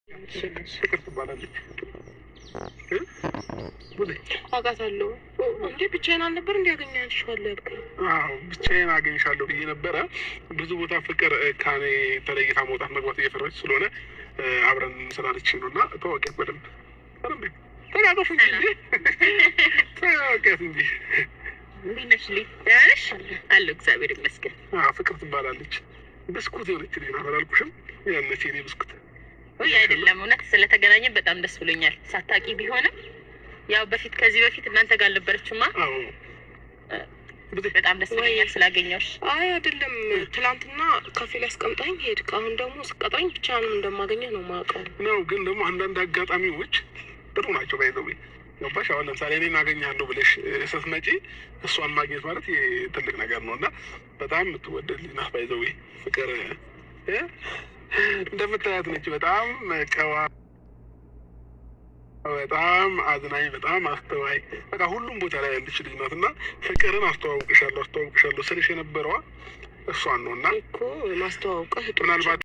ፍቅር ትባላለች። አውቃታለሁ እንዴ? ብቻዬን አልነበር እንዲ ያገኛችኋለሁ ያልከኝ? አዎ ብቻዬን አገኝሻለሁ ብዬ ነበረ። ብዙ ቦታ ፍቅር ከኔ ተለይታ መውጣት መግባት እየፈራች ስለሆነ አብረን ስላለች ነው። እና ተዋወቂያት በደንብ ተጋገፉ እንጂ ተዋወቂያት እንጂ። እንዴት ነሽ? አለሁ እግዚአብሔር ይመስገን። ፍቅር ትባላለች። ብስኩት የሆነች ልጅ ናት አላልኩሽም? ያነች የኔ ብስኩት። ወይ አይደለም፣ እውነት ስለተገናኘን በጣም ደስ ብሎኛል። ሳታቂ ቢሆንም ያው ከዚህ በፊት እናንተ ጋር አልነበረችማ? አዎ በጣም ደስ ብሎኛል ስላገኘሁሽ። አይ አይደለም፣ ትናንትና ካፌ ላይ አስቀምጣኝ ሄድክ። አሁን ደግሞ ስቀጣኝ ብቻህን እንደማገኘህ ነው የማውቀው ነው። ግን ደግሞ አንዳንድ አጋጣሚዎች ጥሩ ናቸው። ባይዘው ገባሽ? አሁን ለምሳሌ እኔን አገኛለሁ ብለሽ ስትመጪ እሷን ማግኘት ማለት ትልቅ ነገር ነው። እና በጣም የምትወደድ ልጅ ናት። ባይዘው ፍቅር እንደምታያት ነች። በጣም ቀዋ፣ በጣም አዝናኝ፣ በጣም አስተዋይ፣ በቃ ሁሉም ቦታ ላይ ያለች ልጅ ናት። እና ፍቅርን አስተዋውቅሻለሁ ስልሽ የነበረዋ እሷን ነው። እና እኮ ማስተዋውቀህ ምናልባት